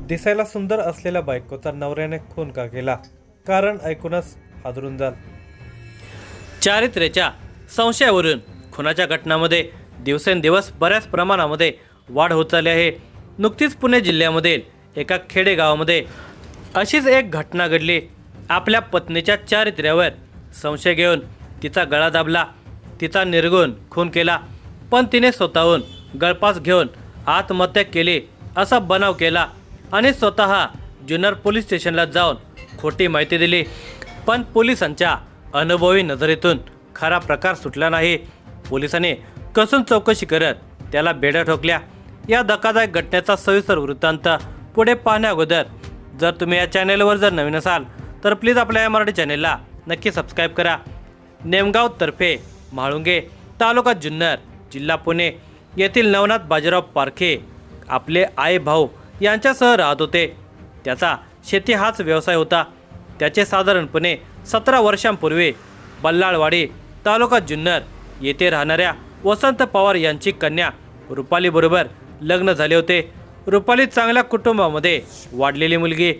दिसायला सुंदर असलेल्या बायकोचा नवऱ्याने खून का केला? कारण ऐकूनच हादरून जाल. चारित्र्याच्या संशयावरून खुनाच्या घटनांमध्ये दिवसेंदिवस बऱ्याच प्रमाणामध्ये वाढ होत चालली आहे. नुकतीच पुणे जिल्ह्यामधील एका खेडेगावामध्ये अशीच एक घटना घडली. आपल्या पत्नीच्या चारित्र्यावर संशय घेऊन तिचा गळा दाबला, तिचा निर्गुण खून केला. पण तिने स्वतःहून गळफास घेऊन आत्महत्या केली असा बनाव केला आणि स्वतः जुन्नर पोलीस स्टेशनला जाऊन खोटी माहिती दिली. पण पोलिसांच्या अनुभवी नजरेतून खरा प्रकार सुटला नाही. पोलिसांनी कसून चौकशी करत त्याला बेड्या ठोकल्या. या धक्कादायक घटनेचा सविस्तर वृत्तांत पुढे पाहण्या अगोदर जर तुम्ही या चॅनेलवर जर नवीन असाल तर प्लीज आपल्या या मराठी चॅनेलला नक्की सबस्क्राईब करा. नेमगाव तर्फे म्हाळुंगे, तालुका जुन्नर, जिल्हा पुणे येथील नवनाथ बाजीराव पारखे आपले आई भाऊ यांच्यासह राहत होते. त्याचा शेती हाच व्यवसाय होता. त्याचे साधारणपणे 17 वर्षांपूर्वी बल्लाळवाडी, तालुका जुन्नर येथे राहणाऱ्या वसंत पवार यांची कन्या रुपालीबरोबर लग्न झाले होते. रुपाली चांगल्या कुटुंबामध्ये वाढलेली मुलगी.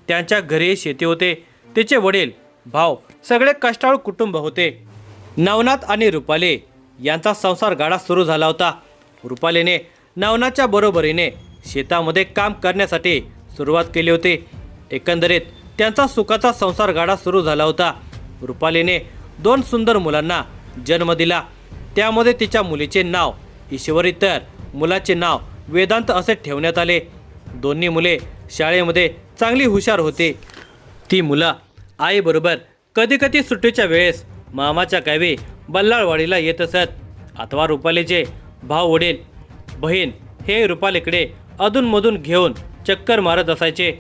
त्यांच्या घरी शेती होते. तिचे वडील, भाऊ सगळे कष्टाळू कुटुंब होते. नवनाथ आणि रुपाली यांचा संसार गाडा सुरू झाला होता. रुपालीने नवनाथच्या बरोबरीने शेतामध्ये काम करण्यासाठी सुरुवात केली होती. एकंदरीत त्यांचा सुखाचा संसार गाडा सुरू झाला होता. रुपालीने 2 सुंदर मुलांना जन्म दिला. त्यामध्ये तिच्या मुलीचे नाव ईश्वरी तर मुलाचे नाव वेदांत असे ठेवण्यात आले. दोन्ही मुले शाळेमध्ये चांगली हुशार होती. ती मुलं आईबरोबर कधीकधी सुट्टीच्या वेळेस मामाच्या गावी बल्लाळवाडीला येत असत. अथवा रुपालीचे भाऊ, वडील, बहीण हे रुपालीकडे अधूनमधून घेऊन चक्कर मारत असायचे.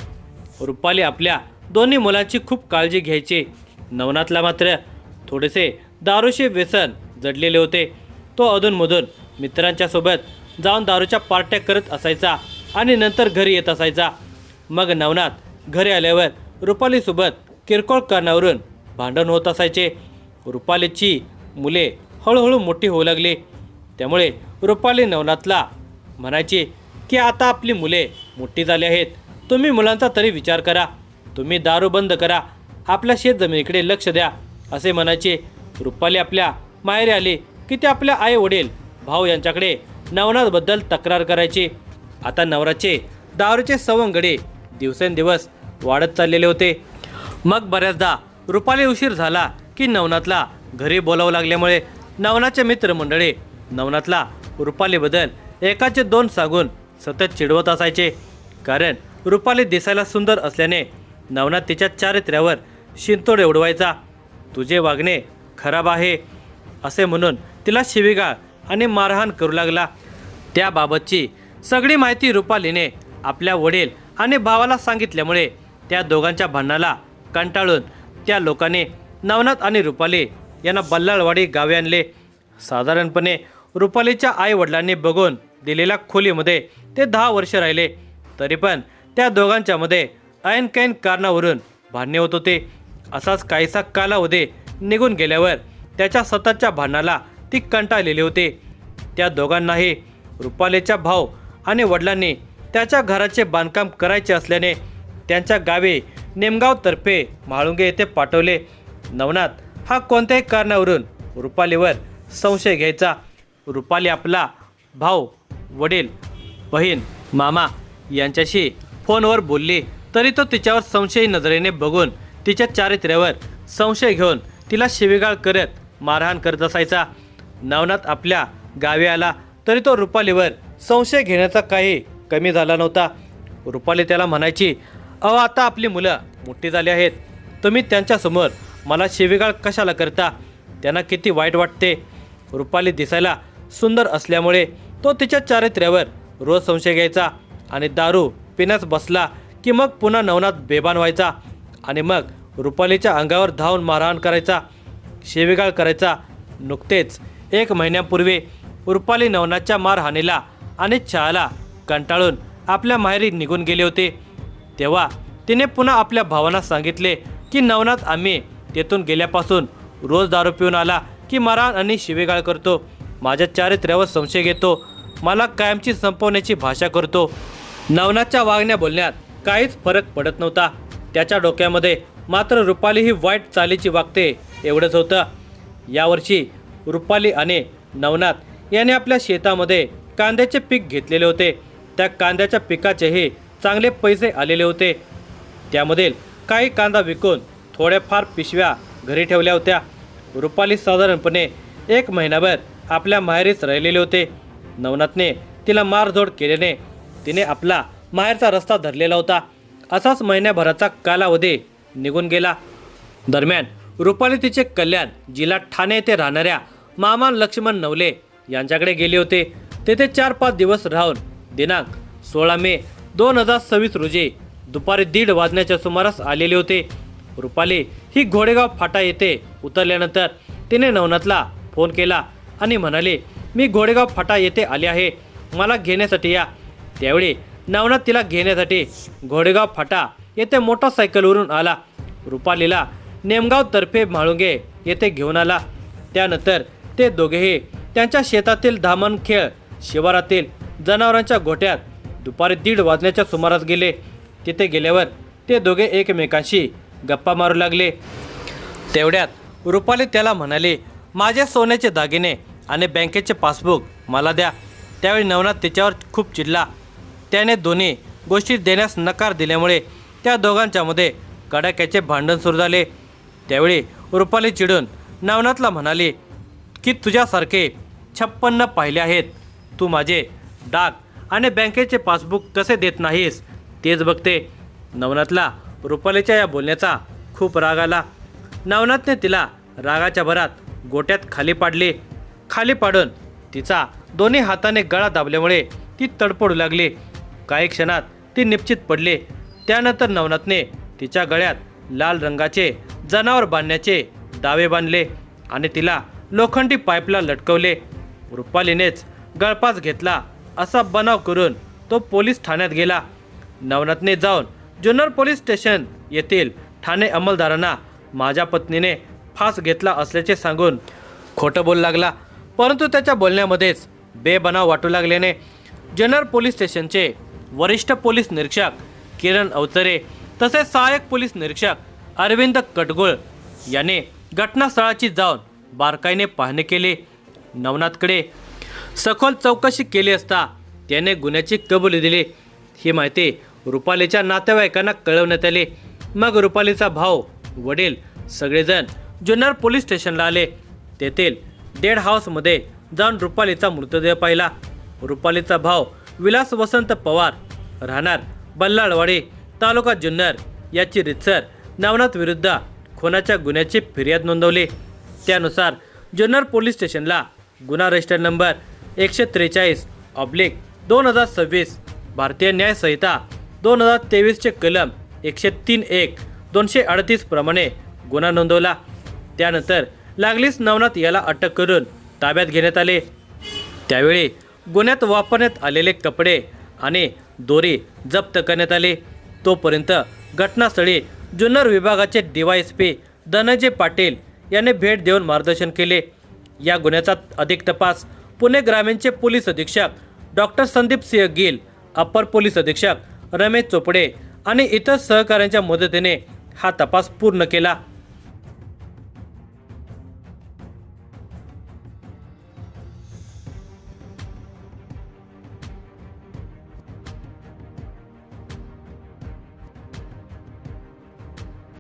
रुपाली आपल्या दोन्ही मुलांची खूप काळजी घ्यायची. नवनाथला मात्र थोडेसे दारूचे व्यसन जडलेले होते. तो अधूनमधून मित्रांच्या सोबत जाऊन दारूच्या पार्ट्या करत असायचा आणि नंतर घरी येत असायचा. मग नवनाथ घरी आल्यावर रुपालीसोबत किरकोळ कारणावरून भांडण होत असायचे. रुपालीची मुले हळूहळू मोठी होऊ लागली. त्यामुळे रुपाली नवनाथला म्हणायची की आता आपली मुले मोठी झाली आहेत, तुम्ही मुलांचा तरी विचार करा, तुम्ही दारू बंद करा, आपल्या शेतजमिनीकडे लक्ष द्या असे म्हणायचे. रुपाली आपल्या माहेरी आली की ते आपल्या आई, वडील, भाऊ यांच्याकडे नवनाथबद्दल तक्रार करायची. आता नवराचे दारूचे सवंगडी दिवसेंदिवस वाढत चाललेले होते. मग बऱ्याचदा रुपाली उशीर झाला की नवनाथला घरी बोलावं लागल्यामुळे नवनाथचे मित्रमंडळी नवनाथला रुपालीबद्दल एकाचे 2 सांगून सतत चिडवत असायचे. कारण रुपाली दिसायला सुंदर असल्याने नवनाथ तिच्या चारित्र्यावर शिंतोडे उडवायचा. तुझे वागणे खराब आहे असे म्हणून तिला शिवीगाळ आणि मारहाण करू लागला. त्याबाबतची सगळी माहिती रुपालीने आपल्या वडील आणि भावाला सांगितल्यामुळे त्या दोघांच्या भांडणाला कंटाळून त्या लोकांनी नवनाथ आणि रुपाली यांना बल्लाळवाडी गावी आणले. साधारणपणे रुपालीच्या आई वडिलांनी बघून दिलेल्या खोलीमध्ये ते 10 वर्ष राहिले. तरी पण त्या दोघांच्यामध्ये ऐनकैन कारणावरून भांडणे होत होते. असाच काहीसा कालावधी निघून गेल्यावर त्याच्या सततच्या भांडणाला ती कंटाळलेली होते. त्या दोघांनाही रुपालीच्या भाऊ आणि वडिलांनी त्याच्या घराचे बांधकाम करायचे असल्याने त्यांच्या गावी नेमगाव तर्फे म्हाळुंगे येथे पाठवले. नवनाथ हा कोणत्याही कारणावरून रुपालीवर संशय घ्यायचा. रुपाली आपला भाऊ, वडील, बहीण, मामा यांच्याशी फोनवर बोलली तरी तो तिच्यावर संशयी नजरेने बघून तिच्या चारित्र्यावर संशय घेऊन तिला शिवीगाळ करत मारहाण करत असायचा. नवनाथ आपल्या गावी आला तरी तो रुपालीवर संशय घेण्याचा काही कमी झाला नव्हता. रुपाली त्याला म्हणायची, अहो आता आपली मुलं मोठी झाली आहेत, तुम्ही त्यांच्यासमोर मला शिवीगाळ कशाला करता? त्यांना किती वाईट वाटते. रुपाली दिसायला सुंदर असल्यामुळे तो तिच्या चारित्र्यावर रोज संशय घ्यायचा आणि दारू पिण्यास बसला की मग पुन्हा नवनाथ बेभान व्हायचा आणि मग रुपालीच्या अंगावर धावून मारहाण करायचा, शिवीगाळ करायचा. नुकतेच 1 महिन्यापूर्वी रुपाली नवनाथच्या मारहाणीला आणि छळाला कंटाळून आपल्या माहेरी निघून गेले होते. तेव्हा तिने पुन्हा आपल्या भावांना सांगितले की नवनाथ आम्ही तेथून गेल्यापासून रोज दारू पिऊन आला की मारहाण आणि शिवीगाळ करतो, माझ्या चारित्र्यावर संशय घेतो, मला कायमची संपवण्याची भाषा करतो. नवनाथच्या वागण्या बोलण्यात काहीच फरक पडत नव्हता. त्याच्या डोक्यामध्ये मात्र रुपाली ही वाईट चालीची वागते एवढंच होतं. यावर्षी रुपाली आणि नवनाथ यांनी आपल्या शेतामध्ये कांद्याचे पीक घेतलेले होते. त्या कांद्याच्या पिकाचेही चांगले पैसे आलेले होते. त्यामधील काही कांदा विकून थोड्याफार पिशव्या घरी ठेवल्या होत्या. रुपाली साधारणपणे 1 महिनाभर आपल्या माहेरीच राहिलेले होते. नवनाथने तिला मारझोड केल्याने तिने आपला माहेरचा रस्ता धरलेला होता. असाच महिन्याभराचा कालावधी निघून गेला. दरम्यान रुपाली तिचे कल्याण जिल्हा ठाणे येथे राहणाऱ्या मामा लक्ष्मण नवले यांच्याकडे गेले होते. तेथे 4-5 दिवस राहून दिनांक 16 मे 2026 रोजी दुपारी 1:30 वाजण्याच्या सुमारास आलेले होते. रुपाली ही घोडेगाव फाटा येथे उतरल्यानंतर तिने नवनाथला फोन केला आणि म्हणाली, मी घोडेगाव फाटा येथे आले आहे, मला घेण्यासाठी या. त्यावेळी नवनाथ तिला घेण्यासाठी घोडेगाव फाटा येथे मोटरसायकलवरून आला. रुपालीला नेमगाव तर्फे म्हाळुंगे येथे घेऊन आला. त्यानंतर ते दोघेही त्यांच्या शेतातील धामणखेळ शिवारातील जनावरांच्या गोठ्यात दुपारी 1:30 वाजण्याच्या सुमारास गेले. तिथे गेल्यावर ते दोघे एकमेकांशी गप्पा मारू लागले. तेवढ्यात रुपाली त्याला म्हणाली, माझे सोन्याचे दागिने आणि बँकेचे पासबुक मला द्या. त्यावेळी नवनाथ तिच्यावर खूप चिडला. त्याने दोन्ही गोष्टी देण्यास नकार दिल्यामुळे त्या दोघांच्यामध्ये कडाक्याचे भांडण सुरू झाले. त्यावेळी रुपाली चिडून नवनाथला म्हणाली की तुझ्यासारखे 56 पाहिले आहेत, तू माझे डाक आणि बँकेचे पासबुक कसे देत नाहीस तेच बघते. नवनाथला रुपालीच्या या बोलण्याचा खूप राग आला. नवनाथने तिला रागाच्या भरात गोट्यात खाली पाडले. खाली पाडून तिचा दोन्ही हाताने गळा दाबल्यामुळे ती तडफडू लागली. काही क्षणात ती निश्चित पडली. त्यानंतर नवनाथने तिच्या गळ्यात लाल रंगाचे जनावर बांधण्याचे दावे बांधले आणि तिला लोखंडी पाईपला लटकवले. रुपालीनेच गळफास घेतला असा बनाव करून तो पोलीस ठाण्यात गेला. नवनाथने जाऊन जुन्नर पोलीस स्टेशन येथील ठाणे अंमलदारांना माझ्या पत्नीने फास घेतला असल्याचे सांगून खोटं बोलू लागला. परंतु त्याच्या बोलण्यामध्येच बेबनाव वाटू लागल्याने जुन्नर पोलीस स्टेशनचे वरिष्ठ पोलीस निरीक्षक किरण अवचरे तसेच सहाय्यक पोलीस निरीक्षक अरविंद कटगुळ यांनी घटनास्थळाची जाऊन बारकाईने पाहणी केली. नवनाथकडे सखोल चौकशी केली असता त्याने गुन्ह्याची कबुली दिली. ही माहिती रुपालीच्या नातेवाईकांना कळवण्यात आली. मग रुपालीचा भाऊ, वडील सगळेजण जुन्नर पोलीस स्टेशनला आले. तेथील डेड हाऊसमध्ये जाऊन रुपालीचा मृतदेह पाहिला. रुपालीचा भाऊ विलास वसंत पवार राहणार बल्लाळवाडी तालुका जुन्नर याची रितसर नवनाथ विरुद्ध खुनाच्या गुन्ह्याची फिर्याद नोंदवली. त्यानुसार जुन्नर पोलीस स्टेशनला गुन्हा रजिस्टर नंबर 143/2026 भारतीय न्याय संहिता 2023चे कलम 103(1) 238 प्रमाणे गुन्हा नोंदवला. त्यानंतर लागलीच नवनाथ याला अटक करून ताब्यात घेण्यात आले. त्यावेळी गुन्ह्यात वापरण्यात आलेले कपडे आणि दोरी जप्त करण्यात आले. तोपर्यंत घटनास्थळी जुन्नर विभागाचे DYSP धनंजय पाटील यांनी भेट देऊन मार्गदर्शन केले. या गुन्ह्याचा अधिक तपास पुणे ग्रामीणचे पोलीस अधीक्षक doctor Sandeep Singh Gill, upper police अधीक्षक रमेश चोपडे आणि इतर सहकाऱ्यांच्या मदतीने हा तपास पूर्ण केला.